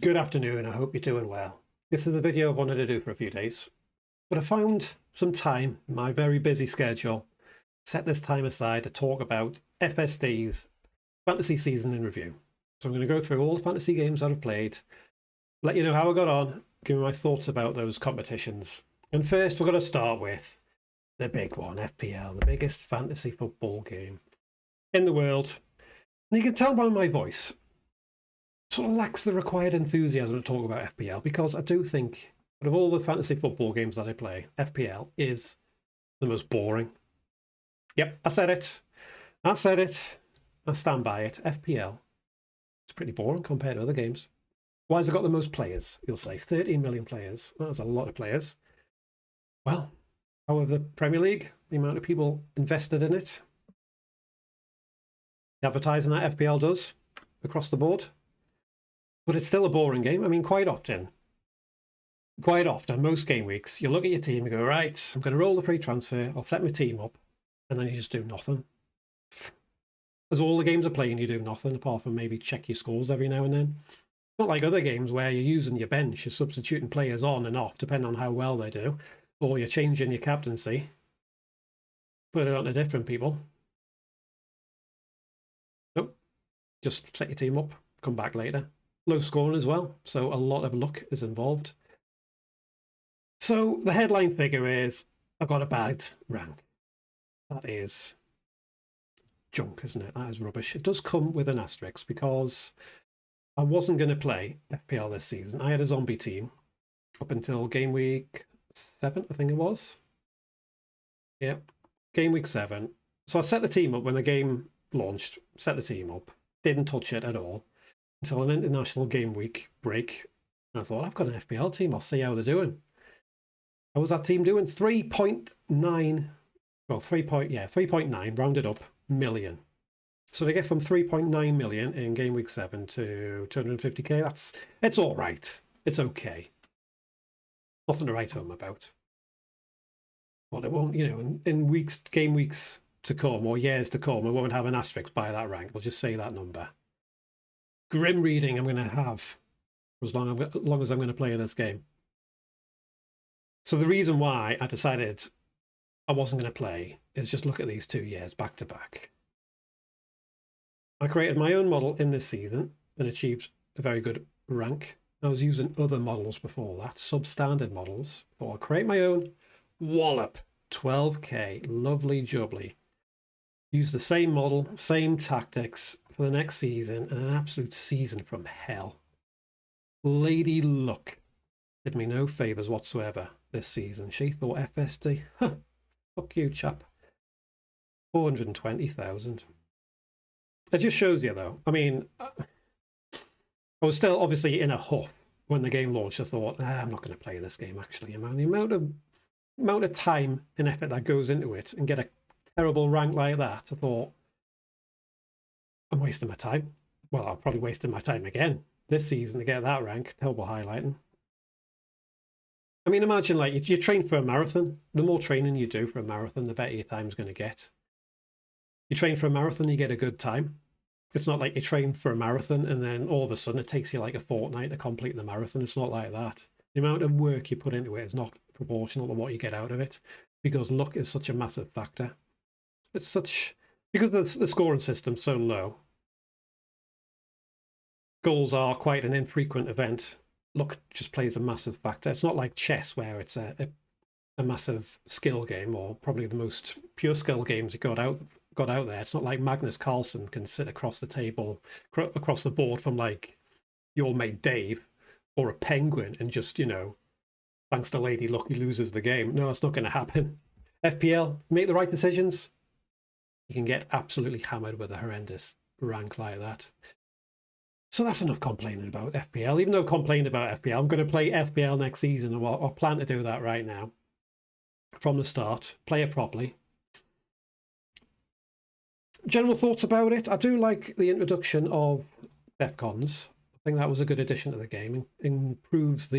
Good afternoon, I hope you're doing well. This is a video I've wanted to do for a few days, but I found some time in my very busy schedule, set this time aside to talk about FSD's fantasy season in review. So I'm going to go through all the fantasy games that I've played, let you know how I got on, give me my thoughts about those competitions. And first, we're going to start with the big one, FPL, the biggest fantasy football game in the world. And you can tell by my voice, sort of lacks the required enthusiasm to talk about FPL, because I do think out of all the fantasy football games that I play, FPL is the most boring. Yep, I said it. I said it. I stand by it. FPL is pretty boring compared to other games. Why has it got the most players? You'll say 13 million players. Well, that's a lot of players. Well, however, the Premier League, the amount of people invested in it, the advertising that FPL does across the board. But it's still a boring game. I mean, quite often, most game weeks, you look at your team and go, right, I'm going to roll the free transfer, I'll set my team up, and then you just do nothing. As all the games are playing, you do nothing, apart from maybe check your scores every now and then. Not like other games where you're using your bench, you're substituting players on and off, depending on how well they do, or you're changing your captaincy, put it on to different people. Nope, just set your team up, come back later. Low scoring as well, so a lot of luck is involved. So the headline figure is, I got a bad rank. That is junk, isn't it? That is rubbish. It does come with an asterisk, because I wasn't going to play FPL this season. I had a zombie team up until game week 7, I think it was. Yeah, game week 7. So I set the team up when the game launched, set the team up, didn't touch it at all until an international game week break. And I thought, I've got an FPL team, I'll see how they're doing. How was that team doing? 3.9, well, 3.9 rounded up million. So they get from 3.9 million in game week 7 to 250k. It's all right. It's okay. Nothing to write home about. But it won't, in game weeks to come or years to come, I won't have an asterisk by that rank. I'll just say that number. Grim reading I'm going to have for as long as I'm going to play this game. So the reason why I decided I wasn't going to play is just look at these 2 years back to back. I created my own model in this season and achieved a very good rank. I was using other models before that, substandard models. Thought I'll create my own, wallop, 12k, lovely jubbly. Use the same model, same tactics for the next season, and an absolute season from hell. Lady Luck did me no favours whatsoever this season. She thought FSD, fuck you, chap. 420,000. It just shows you, though. I mean, I was still obviously in a huff when the game launched. I thought, I'm not going to play this game, actually. The amount of time and effort that goes into it and get a terrible rank like that, I thought, I'm wasting my time. Well, I'll probably wasting my time again this season to get that rank. Terrible highlighting. I mean, imagine like you train for a marathon. The more training you do for a marathon, the better your time's going to get. You train for a marathon, you get a good time. It's not like you train for a marathon and then all of a sudden it takes you like a fortnight to complete the marathon. It's not like that. The amount of work you put into it is not proportional to what you get out of it, because luck is such a massive factor. Because the scoring system's so low, goals are quite an infrequent event. Luck just plays a massive factor. It's not like chess, where it's a massive skill game, or probably the most pure skill games that got out there. It's not like Magnus Carlsen can sit across the table, across the board from like your mate Dave or a penguin and just, thanks to Lady Luck, he loses the game. No, it's not going to happen. FPL, make the right decisions, you can get absolutely hammered with a horrendous rank like that. So that's enough complaining about FPL. Even though I complained about FPL, I'm going to play FPL next season, and I plan to do that right now. From the start, play it properly. General thoughts about it. I do like the introduction of DEFCONs. I think that was a good addition to the game. Increases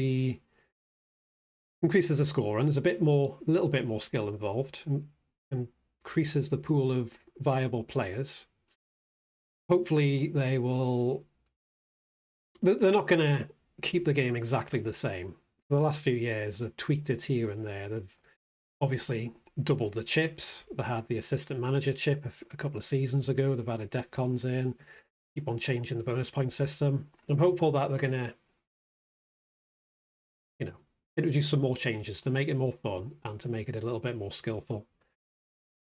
the score, and there's a little bit more skill involved, and increases the pool of viable players. Hopefully they're not going to keep the game exactly the same. For the last few years, they've tweaked it here and there. They've obviously doubled the chips. They had the assistant manager chip a couple of seasons ago. They've added DEFCONs in, keep on changing the bonus point system. I'm hopeful that they're going to, introduce some more changes to make it more fun and to make it a little bit more skillful.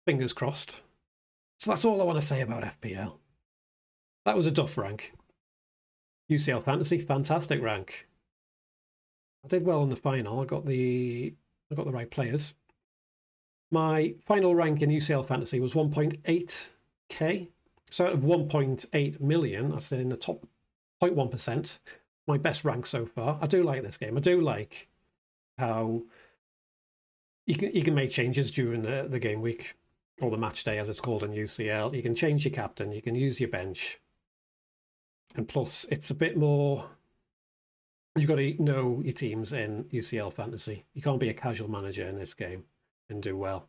Fingers crossed. So that's all I want to say about FPL. That was a duff rank. UCL Fantasy, fantastic rank. I did well in the final. I got the right players. My final rank in UCL Fantasy was 1.8k. So out of 1.8 million, that's in the top 0.1%. My best rank so far. I do like this game. I do like how you can make changes during the game week, or the match day as it's called in UCL. You can change your captain, you can use your bench. And plus, it's a bit more, you've got to know your teams in UCL Fantasy. You can't be a casual manager in this game and do well.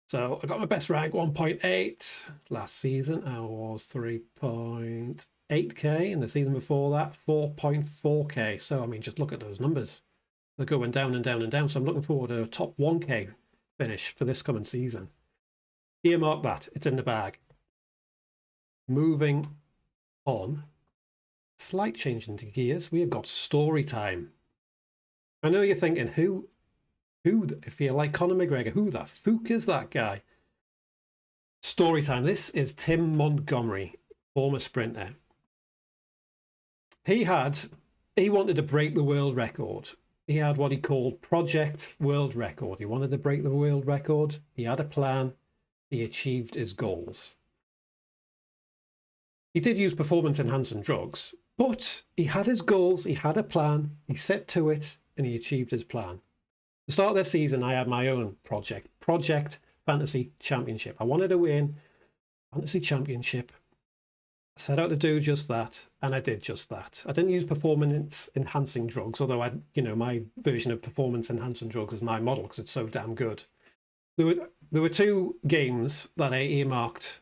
So I got my best rank, 1.8. Last season, I was 3.8k. And the season before that, 4.4k. So, I mean, just look at those numbers. They're going down and down and down. So I'm looking forward to a top 1k finish for this coming season. Earmark that. It's in the bag. Moving on. Slight change into gears. We have got story time. I know you're thinking, who, if you're like Conor McGregor, who the fuck is that guy? Story time. This is Tim Montgomery, former sprinter. He wanted to break the world record. He had what he called Project World Record. He wanted to break the world record. He had a plan. He achieved his goals. He did use performance-enhancing drugs, but he had his goals. He had a plan. He set to it, and he achieved his plan. The start of this season, I had my own Project Fantasy Championship. I wanted to win Fantasy Championship. I set out to do just that, and I did just that. I didn't use performance-enhancing drugs, although my version of performance-enhancing drugs is my model because it's so damn good. There were 2 games that I earmarked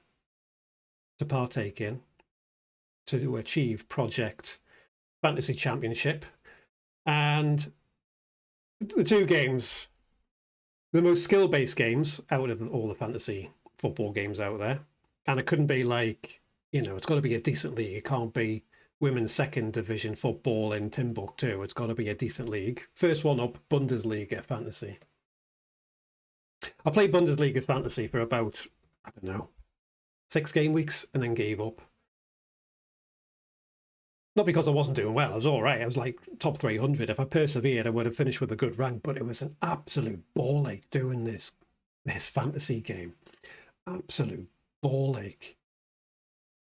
to partake in to achieve Project Fantasy Championship, and the 2 games, the most skill-based games out of all the fantasy football games out there, and it couldn't be like, it's got to be a decent league. It can't be women's second division football in Timbuktu. It's got to be a decent league. First one up, Bundesliga Fantasy. I played Bundesliga Fantasy for about, 6 game weeks and then gave up. Not because I wasn't doing well. I was all right. I was like top 300. If I persevered, I would have finished with a good rank. But it was an absolute ball ache doing this fantasy game. Absolute ball ache.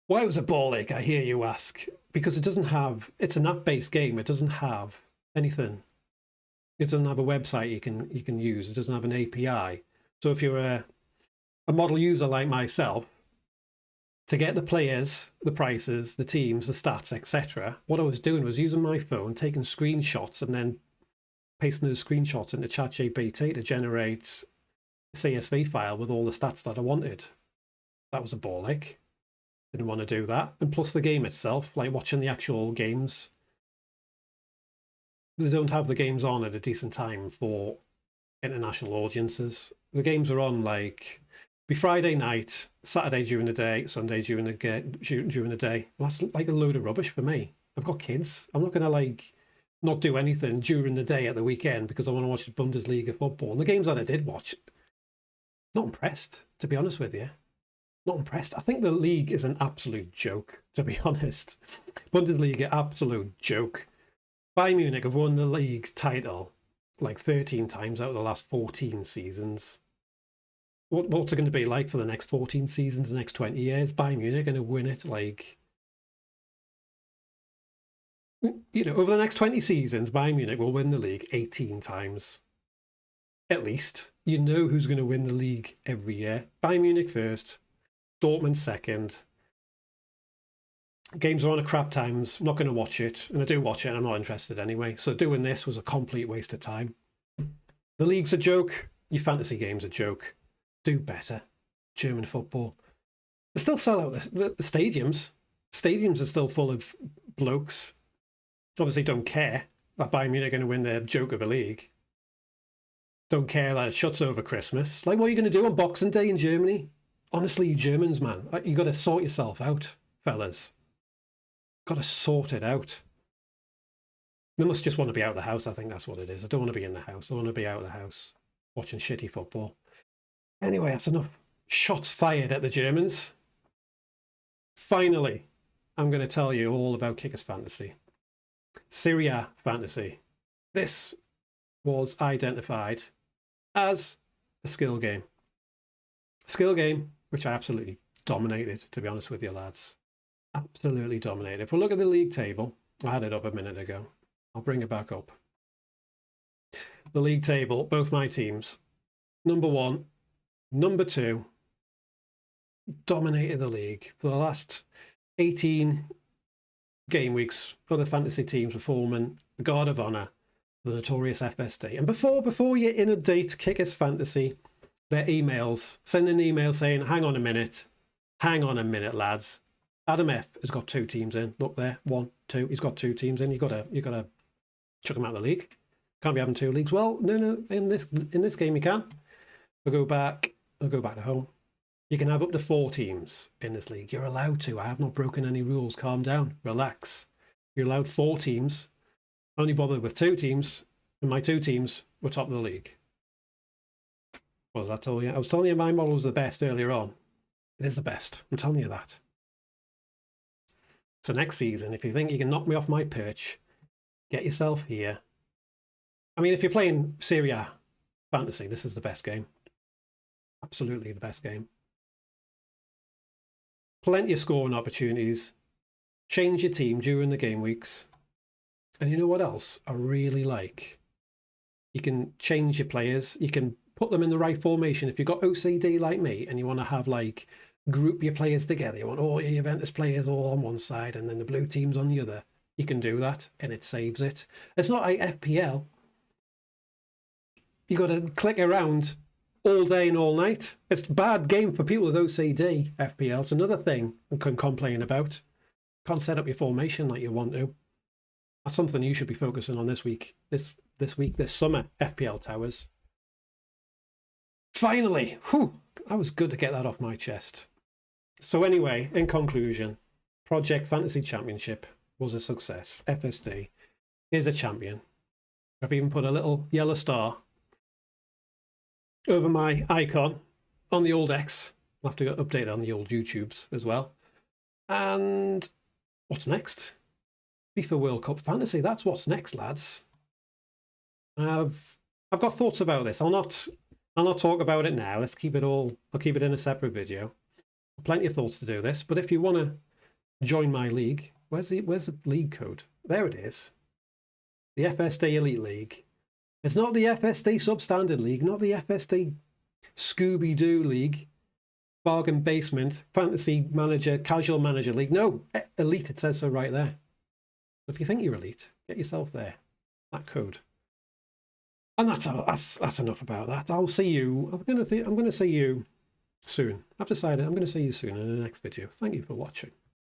Why was it a ball ache, I hear you ask? Because it's an app-based game. It doesn't have anything. It doesn't have a website you can use. It doesn't have an API. So if you're a model user like myself, to get the players, the prices, the teams, the stats, etc., what I was doing was using my phone, taking screenshots, and then pasting those screenshots into ChatGPT to generate a CSV file with all the stats that I wanted. That was a ball ache. Didn't want to do that. And plus the game itself, like watching the actual games, they don't have the games on at a decent time for international audiences. The games are on be Friday night, Saturday during the day, Sunday during the day. Well, that's like a load of rubbish for me. I've got kids. I'm not going to not do anything during the day at the weekend because I want to watch the Bundesliga football. And the games that I did watch, not impressed, to be honest with you. Not impressed. I think the league is an absolute joke, to be honest. Bundesliga, absolute joke. Bayern Munich have won the league title 13 times out of the last 14 seasons. What's it going to be like for the next 14 seasons, the next 20 years? Bayern Munich going to win it over the next 20 seasons, Bayern Munich will win the league 18 times. At least. You know who's going to win the league every year. Bayern Munich first, Dortmund second. Games are on at crap times. I'm not going to watch it. And I do watch it and I'm not interested anyway. So doing this was a complete waste of time. The league's a joke. Your fantasy game's a joke. Do better. German football. They still sell out the stadiums. Stadiums are still full of blokes Obviously don't care that Bayern Munich are going to win their joke of a league. Don't care that it shuts over Christmas. Like, what are you going to do on Boxing Day in Germany? Honestly, you Germans, man, you got to sort yourself out, fellas. Got to sort it out. They must just want to be out of the house. I think that's what it is. I don't want to be in the house. I want to be out of the house watching shitty football. Anyway, that's enough shots fired at the Germans. Finally, I'm going to tell you all about Kickest Fantasy. Serie Fantasy. This was identified as a skill game. Skill game, which I absolutely dominated, to be honest with you, lads. Absolutely dominated. If we look at the league table, I had it up a minute ago. I'll bring it back up. The league table, both my teams, number 1, number 2, dominated the league for the last 18 game weeks. Other fantasy teams were forming the Guard of Honor, the notorious FSD. And before you inundate Kickest Fantasy, their emails, send an email saying, hang on a minute, lads. Adam F has got 2 teams in. Look there, 1, 2. He's got 2 teams in. You got to chuck him out of the league. Can't be having 2 leagues. Well, no. In this game you can. I'll go back to home. You can have up to 4 teams in this league. You're allowed to. I have not broken any rules. Calm down. Relax. You're allowed 4 teams. Only bothered with 2 teams, and my 2 teams were top of the league. What was that telling you? I was telling you my model was the best earlier on. It is the best. I'm telling you that. So next season, if you think you can knock me off my perch, get yourself here. I mean, if you're playing Serie Fantasy, this is the best game. Absolutely the best game. Plenty of scoring opportunities. Change your team during the game weeks. And you know what else I really like? You can change your players. You can put them in the right formation. If you've got OCD like me and you want to have like group your players together, you want all your Juventus players all on one side and then the blue teams on the other, you can do that and it saves it. It's not like FPL. You got to click around all day and all night. It's a bad game for people with OCD, FPL. It's another thing I can complain about. Can't set up your formation like you want to. That's something you should be focusing on this week. This summer, FPL Towers. Finally, that was good to get that off my chest. So anyway, in conclusion, Project Fantasy Championship was a success. FSD is a champion. I've even put a little yellow star over my icon on the old X. I'll have to update it on the old YouTubes as well. And what's next? FIFA World Cup Fantasy. That's what's next, lads. I've got thoughts about this. I'll not talk about it now. Let's keep it all. I'll keep it in a separate video. Plenty of thoughts to do this. But if you want to join my league, where's the league code? There it is. The FSD Elite League. It's not the FSD Substandard League, not the FSD Scooby-Doo League, Bargain Basement, Fantasy Manager, Casual Manager League. No, Elite, it says so right there. If you think you're elite, get yourself there. That code. And that's enough about that. I'll see you. I'm going to see you soon. I've decided I'm going to see you soon in the next video. Thank you for watching.